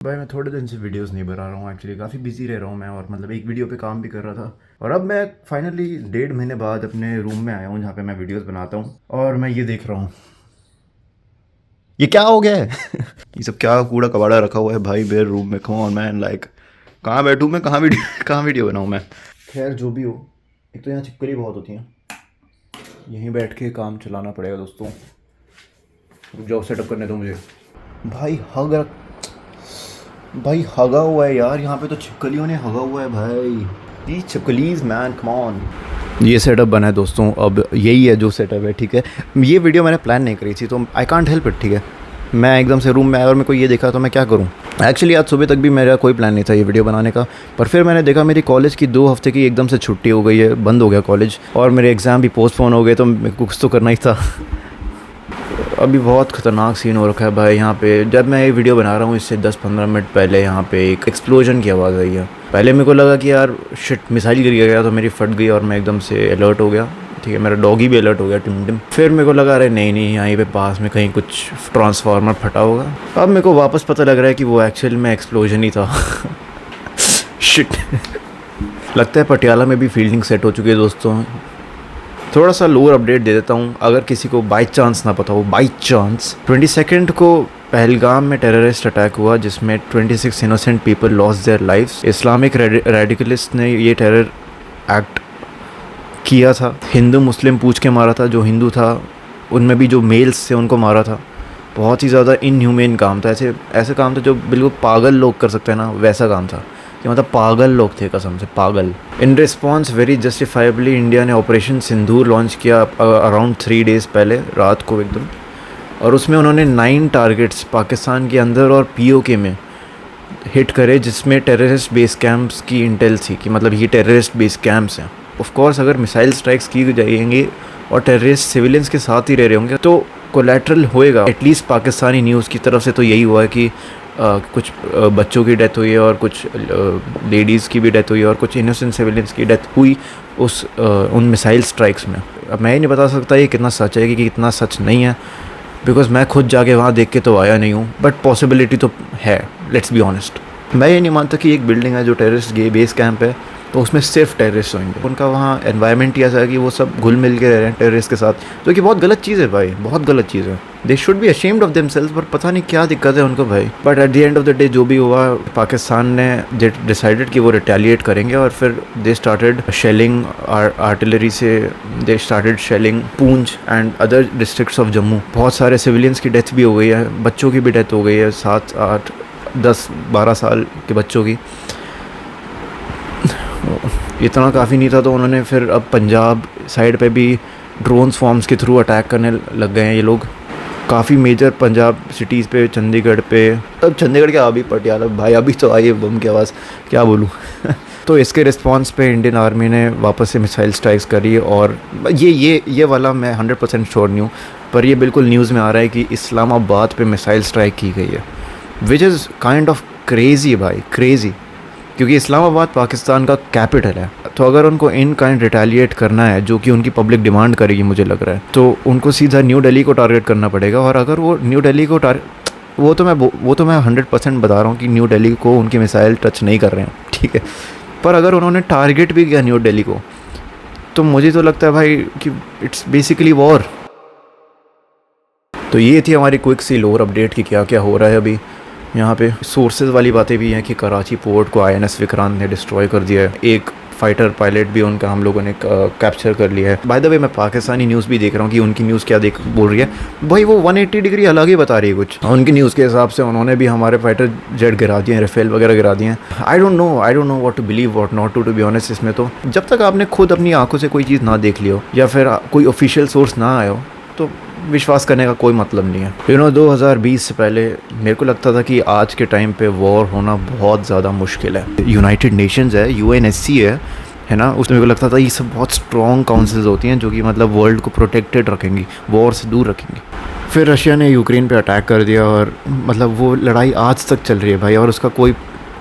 भाई मैं थोड़े दिन से वीडियोस नहीं बना रहा हूँ। एक्चुअली काफ़ी बिजी रह रहा हूँ मैं, और मतलब एक वीडियो पे काम भी कर रहा था। और अब मैं फाइनली 1.5 महीने बाद अपने रूम में आया हूँ जहाँ पे मैं वीडियोस बनाता हूँ, और मैं ये देख रहा हूँ। ये क्या हो गया है? ये सब क्या कूड़ा कबाड़ा रखा हुआ है भाई मेरे रूम में? कम ऑन मैन, लाइक कहाँ बैठूँ मैं, कहाँ वीडियो कहाँ वीडियो बनाऊँ मैं? खैर जो भी हो, एक तो यहाँ छिपकली बहुत होती हैं, यहीं बैठ के काम चलाना पड़ेगा दोस्तों। जॉब सेटअप करने दो मुझे। भाई हग रख, भाई हगा हुआ है यार, यहाँ पे तो छिपकलियों ने हगा हुआ है भाई। ये छिपकलीज मैन, कम ऑन। ये सेटअप बना है दोस्तों, अब यही है जो सेटअप है, ठीक है। ये वीडियो मैंने प्लान नहीं करी थी तो आई कांट हेल्प इट, ठीक है। मैं एकदम से रूम में आया और मेरे को ये देखा तो मैं क्या करूँ। एक्चुअली आज सुबह तक भी मेरा कोई प्लान नहीं था ये वीडियो बनाने का, पर फिर मैंने देखा मेरी कॉलेज की 2 हफ्ते की एकदम से छुट्टी हो गई है, बंद हो गया कॉलेज, और मेरे एग्ज़ाम भी पोस्टपोन हो गए, तो मेरे को कुछ तो करना ही था। अभी बहुत ख़तरनाक सीन हो रखा है भाई यहाँ पे। जब मैं ये वीडियो बना रहा हूँ इससे 10-15 मिनट पहले यहाँ पे एक एक्सप्लोजन की आवाज़ आई है। पहले मेरे को लगा कि यार शिट मिसाइल गिर गया, तो मेरी फट गई और मैं एकदम से अलर्ट हो गया, ठीक है। मेरा डॉगी भी अलर्ट हो गया, टिम टिम। फिर मेरे को लगा अरे नहीं नहीं, यहीं पे पास में कहीं कुछ ट्रांसफार्मर फटा होगा। अब मेरे को वापस पता लग रहा है कि वो एक्चुअल में एक्सप्लोजन ही था। शिट। लगता है पटियाला में भी फील्डिंग सेट हो चुकी है दोस्तों। थोड़ा सा लोअर अपडेट दे देता हूँ, अगर किसी को बाई चांस ना पता हो। बाई चांस 22 को पहलगाम में टेररिस्ट अटैक हुआ जिसमें 26 innocent people lost their lives. Islamic radicalist ने ये टेरर एक्ट किया था। हिंदू मुस्लिम पूछ के मारा था, जो हिंदू था उनमें भी जो मेल्स थे उनको मारा था। बहुत ही ज़्यादा इनह्यूमेन काम था, ऐसे काम था जो बिल्कुल पागल लोग कर सकते हैं ना, वैसा काम था कि मतलब पागल लोग थे, कसम से पागल। इन रिस्पॉन्स वेरी जस्टिफाइबली इंडिया ने ऑपरेशन सिंदूर लॉन्च किया अराउंड 3 डेज़ पहले रात को एकदम, और उसमें उन्होंने 9 टारगेट्स पाकिस्तान के अंदर और पीओके में हिट करे, जिसमें टेररिस्ट बेस कैंप्स की इंटेल थी कि मतलब ये टेररिस्ट बेस कैंप्स हैं। ऑफ कोर्स अगर मिसाइल स्ट्राइक्स की जाएंगी और टेररिस्ट सिविलियंस के साथ ही रह रहे होंगे तो कोलैटरल होएगा। एटलीस्ट पाकिस्तानी न्यूज़ की तरफ से तो यही हुआ है कि कुछ बच्चों की डेथ हुई है और कुछ लेडीज़ की भी डेथ हुई है और कुछ इनोसेंट सिविलियंस की डेथ हुई उन मिसाइल स्ट्राइक्स में। अब मैं ही नहीं बता सकता ये कितना सच है कि कितना सच नहीं है, बिकॉज़ मैं खुद जाके वहाँ देख के तो आया नहीं हूँ, बट पॉसिबिलिटी तो है, लेट्स बी ऑनेस्ट। मैं ये नहीं मानता कि एक बिल्डिंग है जो टेररिस्ट बेस कैंप है तो उसमें सिर्फ टेररिस्ट होंगे। उनका वहाँ एनवायरनमेंट ही ऐसा है कि वो सब घुल मिल के रह रहे हैं टेररिस्ट के साथ, जो कि बहुत गलत चीज़ है भाई, बहुत गलत चीज़ है। They should be ashamed of themselves, पर पता नहीं क्या दिक्कत है उनको भाई। But at the end of the day जो भी हुआ, पाकिस्तान ने डिसाइडेड कि वो रिटेलिएट करेंगे, और फिर दे स्टार्टेड शेलिंग आर्टिलरी से, they started shelling Poonch and other districts of Jammu. बहुत सारे सिविलियंस की डेथ भी हो गई है, बच्चों की भी डेथ हो गई है, 7, 8, 10, 12 साल के बच्चों की। इतना काफ़ी नहीं था तो उन्होंने फिर अब पंजाब साइड पे भी ड्रोन फॉर्म्स के थ्रू अटैक करने लग गए हैं ये लोग, काफ़ी मेजर पंजाब सिटीज़ पे, चंडीगढ़ पे। अब चंडीगढ़ क्या, अभी पटियाला भाई, अभी तो आई है बम की आवाज़, क्या बोलूँ। तो इसके रिस्पांस पे इंडियन आर्मी ने वापस से मिसाइल स्ट्राइक्स करी, और ये वाला मैं 100% श्योर नहीं हूँ, पर ये बिल्कुल न्यूज़ में आ रहा है कि इस्लामाबाद पे मिसाइल स्ट्राइक की गई है, which is kind of crazy भाई, क्रेज़ी। क्योंकि इस्लामाबाद पाकिस्तान का कैपिटल है, तो अगर उनको इन काइंड रिटेलिएट करना है, जो कि उनकी पब्लिक डिमांड करेगी मुझे लग रहा है, तो उनको सीधा न्यू दिल्ली को टारगेट करना पड़ेगा। और अगर वो न्यू दिल्ली को वो तो मैं 100% बता रहा हूँ कि न्यू दिल्ली को उनकी मिसाइल टच नहीं कर रहे हैं, ठीक है। पर अगर उन्होंने टारगेट भी किया न्यू दिल्ली को, तो मुझे तो लगता है भाई कि इट्स बेसिकली वॉर। तो ये थी हमारी क्विक सी लोअर अपडेट कि क्या क्या हो रहा है अभी यहाँ पे। सोर्सेज वाली बातें भी हैं कि कराची पोर्ट को INS विक्रांत ने डिस्ट्रॉय कर दिया है, एक फाइटर पायलट भी उनका हम लोगों ने कैप्चर कर लिया है। बाय द वे मैं पाकिस्तानी न्यूज़ भी देख रहा हूँ कि उनकी न्यूज़ क्या बोल रही है भाई, वो 180 डिग्री अलग ही बता रही है कुछ। उनकी न्यूज़ के हिसाब से उन्होंने भी हमारे फाइटर जेट गिरा दिए हैं, राफेल वगैरह गिरा दिए हैं। I don't know what to believe what not to be honest. इसमें तो जब तक आपने खुद अपनी आंखों से कोई चीज़ ना देख ली हो या फिर कोई ऑफिशियल सोर्स ना आया हो, तो विश्वास करने का कोई मतलब नहीं है। 2020 से पहले मेरे को लगता था कि आज के टाइम पे वॉर होना बहुत ज़्यादा मुश्किल है। यूनाइटेड नेशंस है, UNSC है ना, उसमें मेरे को लगता था ये सब बहुत स्ट्रॉन्ग काउंसिल्स होती हैं जो कि मतलब वर्ल्ड को प्रोटेक्टेड रखेंगी, वॉर से दूर रखेंगी। फिर रशिया ने यूक्रेन पे अटैक कर दिया, और मतलब वो लड़ाई आज तक चल रही है भाई, और उसका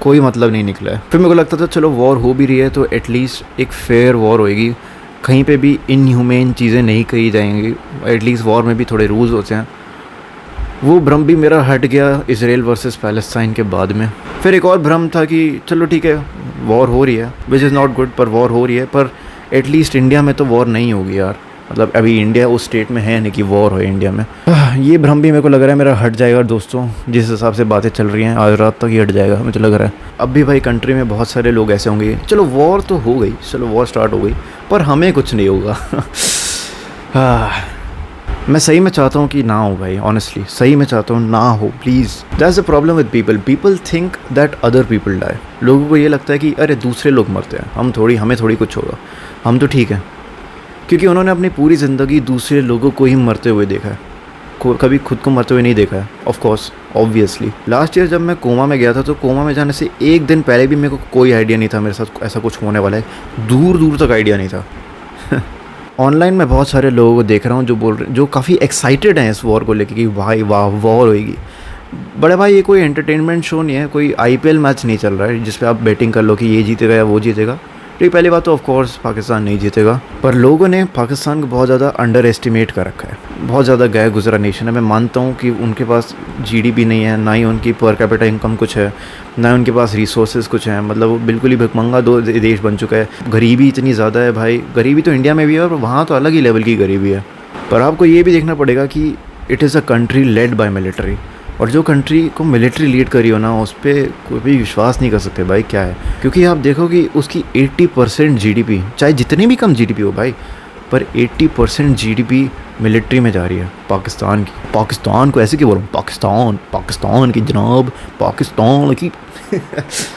कोई मतलब नहीं निकला है। फिर मेरे को लगता था चलो वॉर हो भी रही है तो एटलीस्ट एक फेयर वॉर होएगी, कहीं पे भी इनह्यूमेन चीज़ें नहीं कही जाएंगी, एटलीस्ट वॉर में भी थोड़े रूल्स होते हैं। वो भ्रम भी मेरा हट गया इसराइल वर्सेस पैलेस्टाइन के बाद में। फिर एक और भ्रम था कि चलो ठीक है वॉर हो रही है, विच इज़ नॉट गुड, पर वॉर हो रही है, पर एटलीस्ट इंडिया में तो वॉर नहीं होगी यार। मतलब अभी इंडिया उस स्टेट में है नहीं कि वॉर हो इंडिया में। ये भ्रम भी मेरे को लग रहा है मेरा हट जाएगा दोस्तों, जिस हिसाब से बातें चल रही हैं आज रात तक ही हट जाएगा मुझे लग रहा है। अब भी भाई कंट्री में बहुत सारे लोग ऐसे होंगे, चलो वॉर तो हो गई, चलो वॉर स्टार्ट हो गई, पर हमें कुछ नहीं होगा। मैं सही में चाहता हूँ कि ना हो भाई, ऑनेस्टली सही में चाहता हूँ ना हो please. That's the problem with people, people think that other people die. लोगों को ये लगता है कि अरे दूसरे लोग मरते हैं, हमें थोड़ी कुछ होगा, हम तो ठीक हैं, क्योंकि उन्होंने अपनी पूरी ज़िंदगी दूसरे लोगों को ही मरते हुए देखा है, कभी खुद को मरते हुए नहीं देखा है। Of course obviously last year जब मैं कोमा में गया था, तो कोमा में जाने से एक दिन पहले भी मेरे को कोई आइडिया नहीं था मेरे साथ ऐसा कुछ होने वाला है, दूर दूर तक आइडिया नहीं था। ऑनलाइन मैं बहुत सारे लोगों को देख रहा हूँ जो बोल रहे, जो काफ़ी एक्साइटेड हैं इस वॉर को लेके कि भाई वाह वॉर होएगी। बड़े भाई ये कोई एंटरटेनमेंट शो नहीं है, कोई IPL मैच नहीं चल रहा है जिस पे आप बैटिंग कर लो कि ये जीतेगा या वो जीतेगा। तो पहली बात तो ऑफ कोर्स पाकिस्तान नहीं जीतेगा, पर लोगों ने पाकिस्तान को बहुत ज़्यादा अंडर एस्टिमेट कर रखा है। बहुत ज़्यादा गया गुजरा नेशन है। मैं मानता हूँ कि उनके पास GDP नहीं है, ना ही उनकी पर कैपिटा इनकम कुछ है, ना उनके पास रिसोर्सेज कुछ हैं। मतलब वो बिल्कुल ही भिखमंगा देश बन चुका है। गरीबी इतनी ज़्यादा है भाई, गरीबी तो इंडिया में भी है और वहाँ तो अलग ही लेवल की गरीबी है। पर आपको ये भी देखना पड़ेगा कि it is a country led by military, और जो कंट्री को मिलिट्री लीड करी हो ना, उस पर कोई भी विश्वास नहीं कर सकते भाई क्या है। क्योंकि आप देखो कि उसकी 80% GDP, चाहे जितनी भी कम GDP हो भाई, पर 80% GDP मिलिट्री में जा रही है पाकिस्तान की। पाकिस्तान को ऐसे क्यों बोलूँ, पाकिस्तान की जनाब, पाकिस्तान की।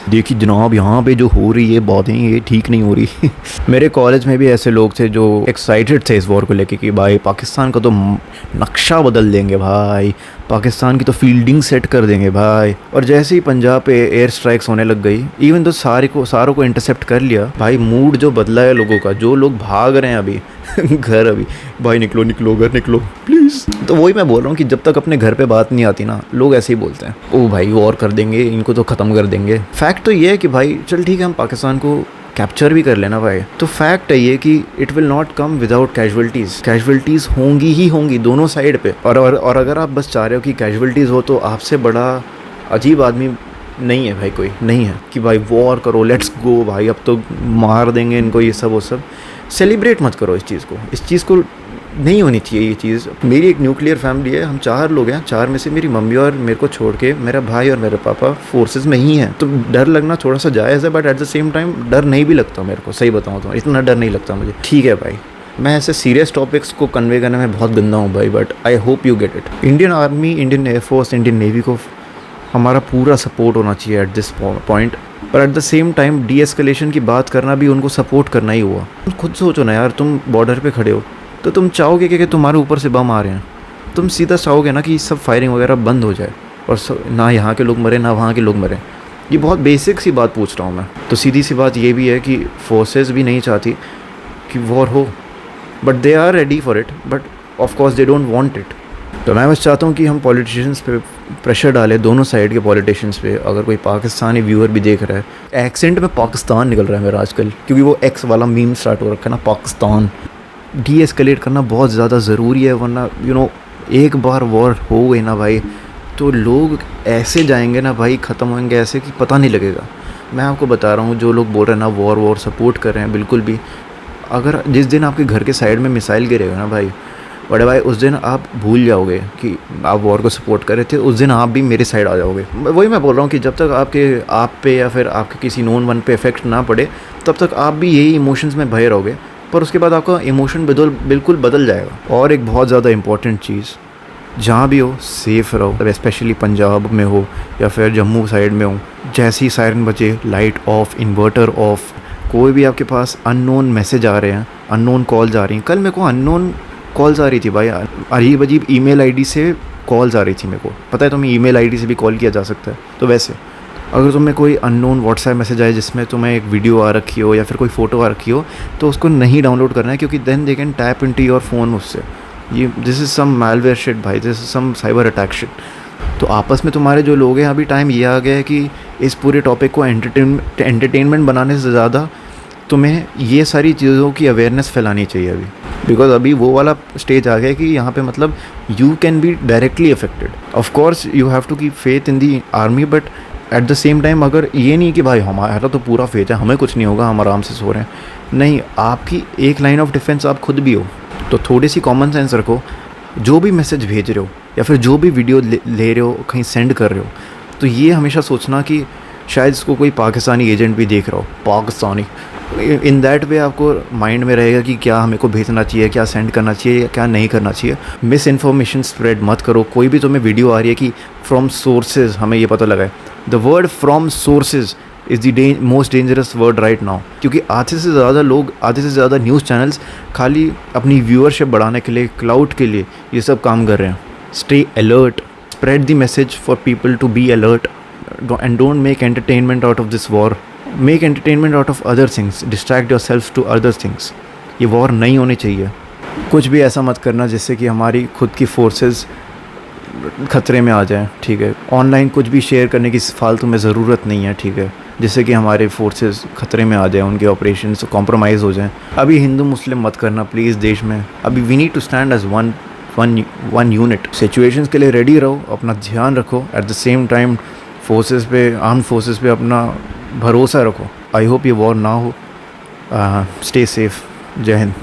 देखिए जनाब यहाँ पे जो हो रही है बातें, ये ठीक नहीं हो रही। मेरे कॉलेज में भी ऐसे लोग थे जो एक्साइटेड थे इस वॉर को लेके कि भाई पाकिस्तान का तो नक्शा बदल देंगे भाई, पाकिस्तान की तो फील्डिंग सेट कर देंगे भाई। और जैसे ही पंजाब पे एयर स्ट्राइक्स होने लग गई, इवन तो सारों को इंटरसेप्ट कर लिया भाई, मूड जो बदला है लोगों का, जो लोग भाग रहे हैं अभी घर, अभी भाई निकलो घर निकलो प्लीज़। तो वही मैं बोल रहा हूँ कि जब तक अपने घर पे बात नहीं आती ना, लोग ऐसे ही बोलते हैं ओ भाई वॉर कर देंगे, इनको तो ख़त्म कर देंगे। फैक्ट तो ये है कि भाई चल ठीक है हम पाकिस्तान को कैप्चर भी कर लेना भाई, तो फैक्ट है ये कि it will not come without casualties होंगी ही होंगी दोनों साइड पे। और अगर आप बस चाह रहे हो कि कैजुअल्टीज़ हो, तो आपसे बड़ा अजीब आदमी नहीं है भाई, कोई नहीं है कि भाई वॉर करो, लेट्स गो भाई अब तो मार देंगे इनको, ये सब वो सब। सेलिब्रेट मत करो इस चीज़ को नहीं होनी चाहिए ये चीज़। मेरी एक न्यूक्लियर फैमिली है, हम 4 लोग हैं, 4 में से मेरी मम्मी और मेरे को छोड़ के मेरा भाई और मेरे पापा फोर्सेस में ही हैं। तो डर लगना थोड़ा सा जायज़ है, but at the same time डर नहीं भी लगता मेरे को, सही बताऊँ तो इतना डर नहीं लगता मुझे। ठीक है भाई, मैं ऐसे सीरियस टॉपिक्स को कन्वे करने में बहुत गंदा हूँ भाई, but I hope you get it. Indian army, Indian air force, Indian navy को हमारा पूरा सपोर्ट होना चाहिए एट दिस पॉइंट, पर eight the same time de-escalation की बात करना भी उनको सपोर्ट करना ही हुआ। तुम खुद सोचो ना यार, तुम बॉर्डर पे खड़े हो तो तुम चाहोगे कि तुम्हारे ऊपर से बम आ रहे हैं, तुम सीधा चाहोगे ना कि सब फायरिंग वगैरह बंद हो जाए और ना यहाँ के लोग मरे ना वहाँ के लोग मरे। ये बहुत बेसिक सी बात पूछ रहा हूँ मैं। तो सीधी सी बात ये भी है कि फोर्सेस भी नहीं चाहती कि वॉर हो, but they are ready for it, but of course they don't want it. तो मैं बस चाहता हूँ कि हम पॉलिटिशियंस पे प्रेशर डालें, दोनों साइड के पॉलिटिशियंस पे। अगर कोई पाकिस्तानी व्यूअर भी देख रहा है, एक्सेंट में पाकिस्तान निकल रहा है मेरा आजकल, क्योंकि वो एक्स वाला मीम स्टार्ट हो रखा है ना, पाकिस्तान। डीएस्केलेट करना बहुत ज़्यादा ज़रूरी है, वरना एक बार वॉर हो गई ना भाई, तो लोग ऐसे जाएंगे ना भाई, ख़त्म होंगे ऐसे कि पता नहीं लगेगा। मैं आपको बता रहा हूँ, जो लोग बोल रहे हैं ना वॉर सपोर्ट कर रहे हैं, बिल्कुल भी, अगर जिस दिन आपके घर के साइड में मिसाइल गिरेगा ना भाई, बड़े भाई उस दिन आप भूल जाओगे कि आप वॉर को सपोर्ट कर रहे थे, उस दिन आप भी मेरे साइड आ जाओगे। वही मैं बोल रहा हूँ कि जब तक आप पे या फिर आपके किसी नोन वन पे इफेक्ट ना पड़े, तब तक आप भी यही इमोशंस में भय रहोगे, पर उसके बाद आपका इमोशन बिल्कुल बदल जाएगा। और एक बहुत ज़्यादा इंपॉर्टेंट चीज़, जहाँ भी हो सेफ़ रहो, स्पेशली पंजाब में हो या फिर जम्मू साइड में हो, जैसे ही सायरन बजे लाइट ऑफ, इन्वर्टर ऑफ। कोई भी आपके पास अननोन मैसेज आ रहे हैं, अननोन कॉल्स आ रही हैं। कल मेरे को अननोन कॉल्स आ रही थी भाई, अजीब ईमेल आईडी से कॉल्स आ रही थी। मेरे को पता है तुम्हें ईमेल आईडी से भी कॉल किया जा सकता है, तो वैसे अगर तुम्हें कोई अननोन व्हाट्सएप मैसेज आए जिसमें तुम्हें एक वीडियो आ रखी हो या फिर कोई फ़ोटो आ रखी हो, तो उसको नहीं डाउनलोड करना है, क्योंकि then they can tap into your phone उससे। ये this is some malware shit भाई, this is some cyber attack shit. तो आपस में तुम्हारे जो लोग हैं, अभी टाइम ये आ गया है कि इस पूरे टॉपिक को एंटरटेनमेंट बनाने से ज़्यादा तुम्हें ये सारी चीज़ों की अवेयरनेस फैलानी चाहिए अभी। बिकॉज अभी वो वाला स्टेज आ गया कि यहाँ पे मतलब you can be directly affected. Of course you have to keep faith in the army, but at the same time अगर ये नहीं कि भाई हमारा तो पूरा फेथ है, हमें कुछ नहीं होगा, हम आराम से सो रहे हैं, नहीं, आपकी एक लाइन ऑफ डिफेंस आप खुद भी हो। तो थोड़ी सी कॉमन सेंस रखो, जो भी मैसेज भेज रहे हो या फिर जो भी वीडियो ले रहे हो, कहीं सेंड कर रहे हो, तो ये हमेशा सोचना कि शायद इसको कोई पाकिस्तानी एजेंट भी देख रहा हो, पाकिस्तानी। इन दैट वे आपको माइंड में रहेगा कि क्या हमें को भेजना चाहिए, क्या सेंड करना चाहिए, क्या नहीं करना चाहिए। मिस इन्फॉर्मेशन स्प्रेड मत करो। कोई भी तुम्हें वीडियो आ रही है कि फ्रॉम सोर्सेज, हमें ये पता लगा है, the word from sources is the most dangerous word right now, क्योंकि आधे से ज़्यादा लोग, आधे से ज़्यादा न्यूज़ चैनल्स खाली अपनी व्यूअरशिप बढ़ाने के लिए, क्लाउड के लिए ये सब काम कर रहे हैं। Stay alert, spread the message for people to be alert, and don't make entertainment out of this war. Make entertainment out of other things, distract yourself to other things. ये वॉर नहीं होनी चाहिए। कुछ भी ऐसा मत करना जिससे कि हमारी खुद की फोर्सेस खतरे में आ जाएं, ठीक है। ऑनलाइन कुछ भी शेयर करने की फालतू में ज़रूरत नहीं है, ठीक है, जिससे कि हमारे फोर्सेस खतरे में आ जाएं, उनके ऑपरेशन कॉम्प्रोमाइज़ हो जाएं। अभी हिंदू मुस्लिम मत करना प्लीज़ देश में। अभी we need to stand as one unit. Situations के लिए रेडी रहो, अपना ध्यान रखो, at the same time forces पे, आर्म्ड फोर्सेस पे अपना भरोसा रखो। आई होप ये वॉर ना हो। Stay safe. जय हिंद।